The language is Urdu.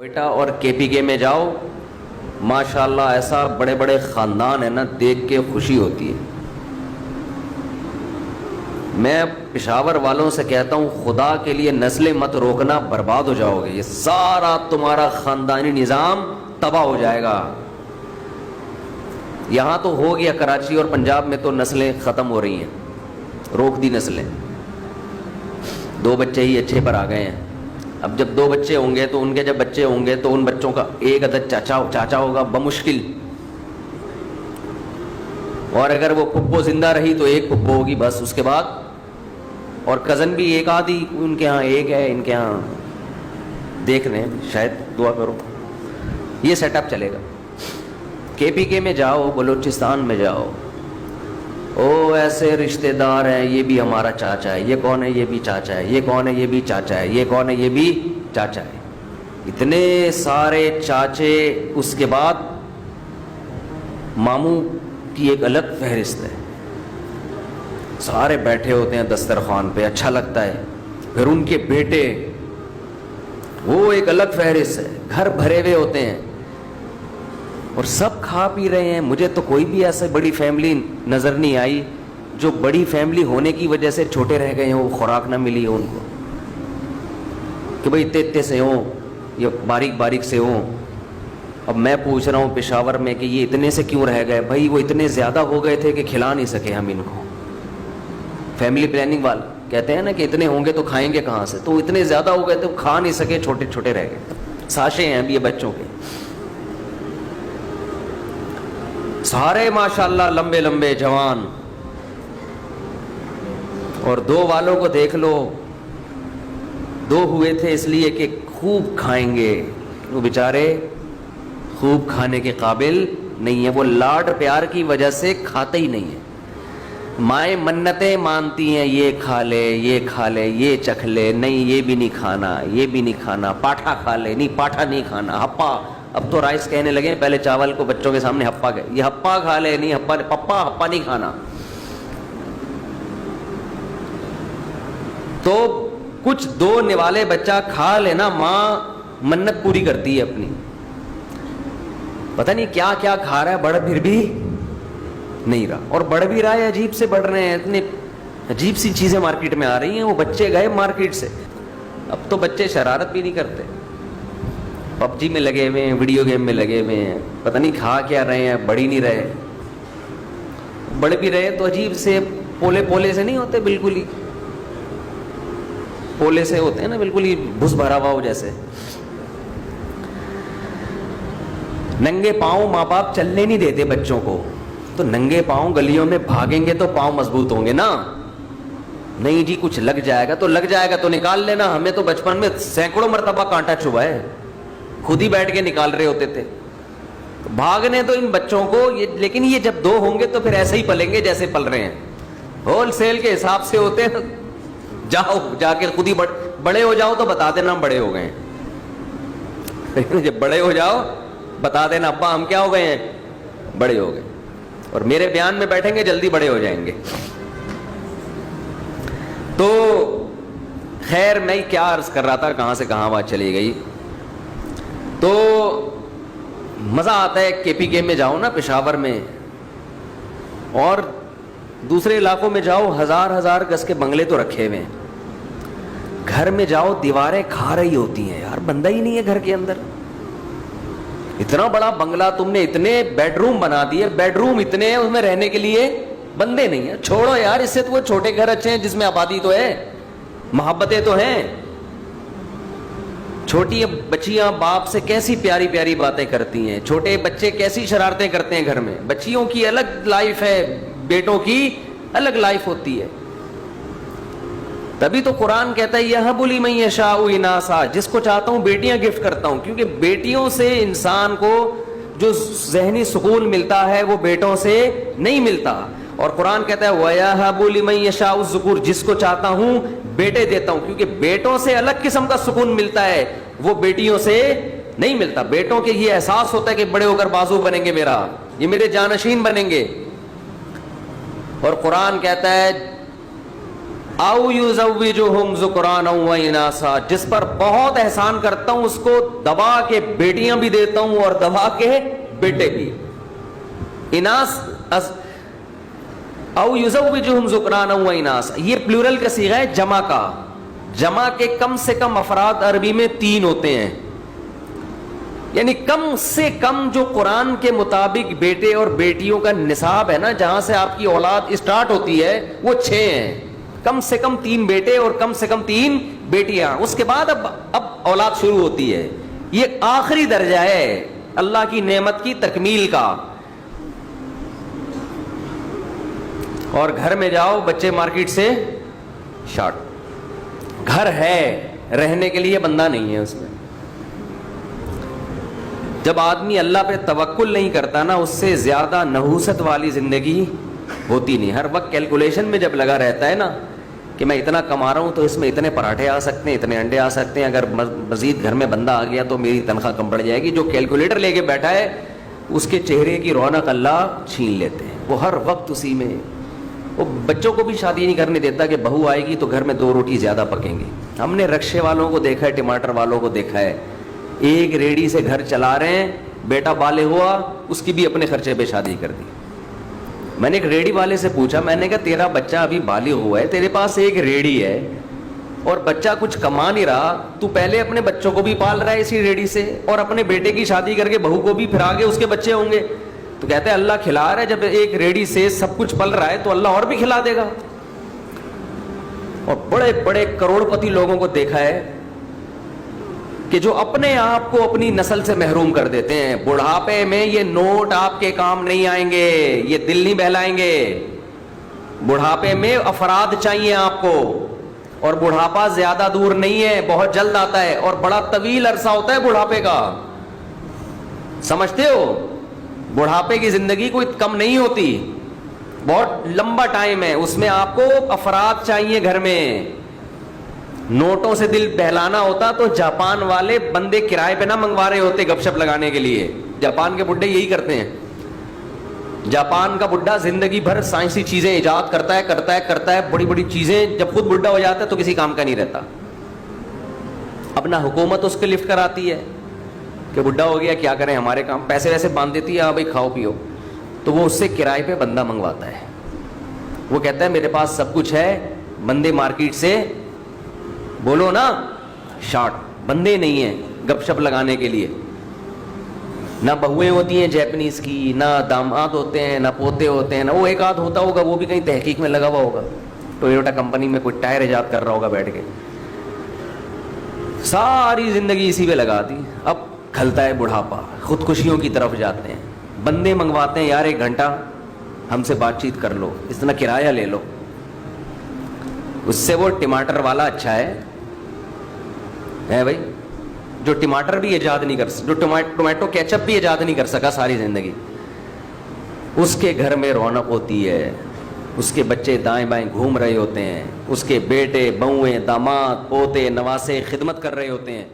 کوئٹہ اور کے پی کے میں جاؤ، ماشاءاللہ ایسا بڑے بڑے خاندان ہیں نا، دیکھ کے خوشی ہوتی ہے۔ میں پشاور والوں سے کہتا ہوں خدا کے لیے نسلیں مت روکنا، برباد ہو جاؤ گے، یہ سارا تمہارا خاندانی نظام تباہ ہو جائے گا۔ یہاں تو ہو گیا، کراچی اور پنجاب میں تو نسلیں ختم ہو رہی ہیں، روک دی نسلیں، 2 بچے ہی اچھے پر آ گئے ہیں۔ اب جب 2 بچے ہوں گے تو ان کے جب بچے ہوں گے تو ان بچوں کا ایک عدد چاچا ہوگا بمشکل، اور اگر وہ پھپھو زندہ رہی تو ایک پھپھو ہوگی بس، اس کے بعد اور کزن بھی ایک آدھی ان کے ہاں ایک ہے، ان کے ہاں دیکھ رہے ہیں، شاید دعا کرو یہ سیٹ اپ چلے گا۔ کے پی کے میں جاؤ، بلوچستان میں جاؤ، او ایسے رشتہ دار ہیں، یہ بھی ہمارا چاچا ہے، یہ کون ہے، یہ بھی چاچا ہے، یہ کون ہے، یہ بھی چاچا ہے، یہ کون ہے، یہ بھی چاچا ہے، اتنے سارے چاچے۔ اس کے بعد ماموں کی ایک الگ فہرست ہے، سارے بیٹھے ہوتے ہیں دسترخوان پہ، اچھا لگتا ہے۔ پھر ان کے بیٹے، وہ ایک الگ فہرست ہے، گھر بھرے ہوئے ہوتے ہیں اور سب کھا پی رہے ہیں۔ مجھے تو کوئی بھی ایسے بڑی فیملی نظر نہیں آئی جو بڑی فیملی ہونے کی وجہ سے چھوٹے رہ گئے ہوں، خوراک نہ ملی ہو ان کو، کہ بھئی اتنے سے ہوں یا باریک باریک سے ہوں۔ اب میں پوچھ رہا ہوں پشاور میں کہ یہ اتنے سے کیوں رہ گئے؟ بھائی وہ اتنے زیادہ ہو گئے تھے کہ کھلا نہیں سکے ہم ان کو۔ فیملی پلاننگ والے کہتے ہیں نا کہ اتنے ہوں گے تو کھائیں گے کہاں سے، تو اتنے زیادہ ہو گئے تو کھا نہیں سکے، چھوٹے چھوٹے رہ گئے۔ ساشے ہیں اب یہ بچوں کے، سارے ماشاءاللہ لمبے لمبے جوان، اور 2 والوں کو دیکھ لو، 2 ہوئے تھے اس لیے کہ خوب کھائیں گے، وہ بیچارے خوب کھانے کے قابل نہیں ہیں، وہ لاڈ پیار کی وجہ سے کھاتے ہی نہیں ہیں۔ مائیں منتیں مانتی ہیں، یہ کھا لے، یہ کھا لے، یہ چکھ لے، نہیں یہ بھی نہیں کھانا، یہ بھی نہیں کھانا، پاٹھا کھا لے، نہیں پاٹھا نہیں کھانا، ہپا، اب تو رائس کہنے لگے، پہلے چاول کو بچوں کے سامنے ہپا گئے، یہ ہپا کھا لے، نہیں ہپا نہیں کھانا۔ تو کچھ 2 نوالے بچہ کھا لینا، ماں منت پوری کرتی ہے اپنی، پتہ نہیں کیا کیا کھا رہا ہے، بڑھ پھر بھی نہیں رہا، اور بڑھ بھی رہا ہے، عجیب سے بڑھ رہے ہیں، اتنی عجیب سی چیزیں مارکیٹ میں آ رہی ہیں۔ وہ بچے گئے مارکیٹ سے، اب تو بچے شرارت بھی نہیں کرتے، پب جی میں لگے ہوئے ہیں، ویڈیو گیم میں لگے ہوئے ہیں، پتہ نہیں کھا کیا رہے ہیں، بڑھ ہی نہیں رہے، بڑھ بھی رہے تو عجیب سے پولے سے نہیں ہوتے، بالکل ہی پولے سے ہوتے ہیں نا، بالکل ہی بھس بھرا ہوا ہو جیسے۔ ننگے پاؤں ماں باپ چلنے نہیں دیتے بچوں کو، تو ننگے پاؤں گلیوں میں بھاگیں گے تو پاؤں مضبوط ہوں گے نا، نہیں جی کچھ لگ جائے گا تو لگ جائے گا تو نکال لینا۔ ہمیں تو بچپن میں سینکڑوں مرتبہ کانٹا چبھا ہے، خود ہی بیٹھ کے نکال رہے ہوتے تھے۔ بھاگنے تو ان بچوں کو لیکن یہ جب 2 ہوں گے تو پھر ایسے ہی پلیں گے جیسے پل رہے ہیں، ہول سیل کے حساب سے ہوتے ہیں۔ جاؤ جا کے خود ہی بڑے ہو جاؤ تو بتا دینا ہم بڑے ہو گئے ہیں، جب بڑے ہو جاؤ بتا دینا ابا ہم کیا ہو گئے ہیں، بڑے ہو گئے، اور میرے بیان میں بیٹھیں گے جلدی بڑے ہو جائیں گے۔ تو خیر میں کیا عرض کر رہا تھا، کہاں سے کہاں بات چلی گئی۔ تو مزہ آتا ہے کے پی کے میں جاؤ نا، پشاور میں اور دوسرے علاقوں میں جاؤ، 1000 گز کے بنگلے تو رکھے ہوئے ہیں، گھر میں جاؤ دیواریں کھا رہی ہوتی ہیں، یار بندہ ہی نہیں ہے گھر کے اندر، اتنا بڑا بنگلہ تم نے، اتنے بیڈ روم بنا دیے، بیڈ روم اتنے ہیں، اس میں رہنے کے لیے بندے نہیں ہیں۔ چھوڑو یار، اس سے تو وہ چھوٹے گھر اچھے ہیں جس میں آبادی تو ہے، محبتیں تو ہیں۔ چھوٹی بچیاں باپ سے کیسی پیاری پیاری باتیں کرتی ہیں، چھوٹے بچے کیسی شرارتیں کرتے ہیں گھر میں، بچیوں کی الگ لائف ہے، بیٹوں کی الگ لائف ہوتی ہے۔ تبھی تو قرآن کہتا ہے یَهَبُ لِمَن یَشَاءُ اِنَاثًا، جس کو چاہتا ہوں بیٹیاں گفٹ کرتا ہوں، کیونکہ بیٹیوں سے انسان کو جو ذہنی سکون ملتا ہے وہ بیٹوں سے نہیں ملتا، اور قرآن کہتا ہے وَيَهَبُ لِمَن يَشَاءُ الذُّكُورَ، جس کو چاہتا ہوں بیٹے دیتا ہوں، کیونکہ بیٹوں سے الگ قسم کا سکون ملتا ہے، وہ بیٹیوں سے نہیں ملتا۔ بیٹوں کے یہ احساس ہوتا ہے کہ بڑے ہو کر بازو بنیں گے، میرا یہ میرے جانشین بنیں گے، اور قرآن کہتا ہے او یزوجہم ذکرانا و اناسا, جس پر بہت احسان کرتا ہوں اس کو دبا کے بیٹیاں بھی دیتا ہوں اور دبا کے بیٹے بھی. اناس او یزوجہم ذکرانا و اناسا, یہ پلورل کا صیغہ ہے جمع کا. جمع کے کم سے کم افراد عربی میں 3 ہوتے ہیں, یعنی کم سے کم جو قرآن کے مطابق بیٹے اور بیٹیوں کا نصاب ہے نا, جہاں سے آپ کی اولاد اسٹارٹ ہوتی ہے, وہ 6 ہیں. کم سے کم 3 بیٹے اور کم سے کم 3 بیٹیاں. اس کے بعد اب اولاد شروع ہوتی ہے. یہ آخری درجہ ہے اللہ کی نعمت کی تکمیل کا. اور گھر میں جاؤ, بچے مارکیٹ سے شارٹ. گھر ہے, رہنے کے لیے بندہ نہیں ہے اس میں. جب آدمی اللہ پہ توکل نہیں کرتا نا, اس سے زیادہ نحوست والی زندگی ہوتی نہیں. ہر وقت کیلکولیشن میں جب لگا رہتا ہے نا کہ میں اتنا کما رہا ہوں تو اس میں اتنے پراٹھے آ سکتے ہیں, اتنے انڈے آ سکتے ہیں, اگر مزید گھر میں بندہ آ گیا تو میری تنخواہ کم بڑھ جائے گی. جو کیلکولیٹر لے کے بیٹھا ہے اس کے چہرے کی رونق اللہ چھین لیتے ہیں. وہ ہر وقت اسی میں. وہ بچوں کو بھی شادی نہیں کرنے دیتا کہ بہو آئے گی تو گھر میں 2 روٹی زیادہ پکیں گی. ہم نے رکشے والوں کو دیکھا ہے, ٹماٹر والوں کو دیکھا ہے, ایک ریڑھی سے گھر چلا رہے ہیں, بیٹا بالغ ہوا, اس کی بھی اپنے خرچے پہ شادی کر دی. میں نے ایک ریڑھی والے سے پوچھا, میں نے کہا تیرا بچہ ابھی بالغ ہوا ہے, تیرے پاس ایک ریڑھی ہے اور بچہ کچھ کما نہیں رہا, تو پہلے اپنے بچوں کو بھی پال رہا ہے اسی ریڑھی سے, اور اپنے بیٹے کی شادی کر کے بہو کو بھی, پھر آگے اس کے بچے ہوں گے. تو کہتے ہیں اللہ کھلا رہا ہے. جب ایک ریڑھی سے سب کچھ پل رہا ہے تو اللہ اور بھی کھلا دے گا. اور بڑے بڑے کروڑ پتی لوگوں کو دیکھا ہے کہ جو اپنے آپ کو اپنی نسل سے محروم کر دیتے ہیں. بڑھاپے میں یہ نوٹ آپ کے کام نہیں آئیں گے, یہ دل نہیں بہلائیں گے. بڑھاپے میں افراد چاہیے آپ کو, اور بڑھاپا زیادہ دور نہیں ہے, بہت جلد آتا ہے, اور بڑا طویل عرصہ ہوتا ہے بڑھاپے کا. سمجھتے ہو, بڑھاپے کی زندگی کوئی کم نہیں ہوتی, بہت لمبا ٹائم ہے. اس میں آپ کو افراد چاہیے گھر میں. نوٹوں سے دل بہلانا ہوتا تو جاپان والے بندے کرائے پہ نہ منگوا رہے ہوتے گپ شپ لگانے کے لیے. جاپان کے بڈھے یہی کرتے ہیں. جاپان کا بڈھا زندگی بھر سائنسی چیزیں ایجاد کرتا ہے, بڑی بڑی چیزیں. جب خود بڈھا ہو جاتا ہے تو کسی کام کا نہیں رہتا. اپنا حکومت اس کے لفٹ کراتی ہے کہ بڈھا ہو گیا کیا کریں, ہمارے کام, پیسے ویسے باندھ دیتی ہے, ہاں بھائی کھاؤ پیو. تو وہ اس سے کرائے پہ بندہ منگواتا ہے. وہ کہتا ہے میرے پاس سب کچھ ہے, بندے مارکیٹ سے بولو نا شارٹ, بندے نہیں ہیں گپ شپ لگانے کے لیے. نہ بہویں ہوتی ہیں جیپنیز کی, نہ داماد ہوتے ہیں, نہ پوتے ہوتے ہیں, نہ وہ ایک آدھ ہوتا ہوگا, وہ بھی کہیں تحقیق میں لگا ہوا ہوگا, ٹویوٹا کمپنی میں کوئی ٹائر ایجاد کر رہا ہوگا بیٹھ کے. ساری زندگی اسی پہ لگا دی. اب کھلتا ہے بڑھاپا, خودکشیوں کی طرف جاتے ہیں. بندے منگواتے ہیں, یار 1 گھنٹہ ہم سے بات چیت کر لو, اتنا کرایہ لے لو. اس سے وہ ٹماٹر والا اچھا ہے بھائی, جو ٹماٹر بھی ایجاد نہیں کر سکا, جو ٹومیٹو کیچپ بھی ایجاد نہیں کر سکا ساری زندگی. اس کے گھر میں رونق ہوتی ہے, اس کے بچے دائیں بائیں گھوم رہے ہوتے ہیں, اس کے بیٹے بہویں داماد پوتے نواسے خدمت کر رہے ہوتے ہیں.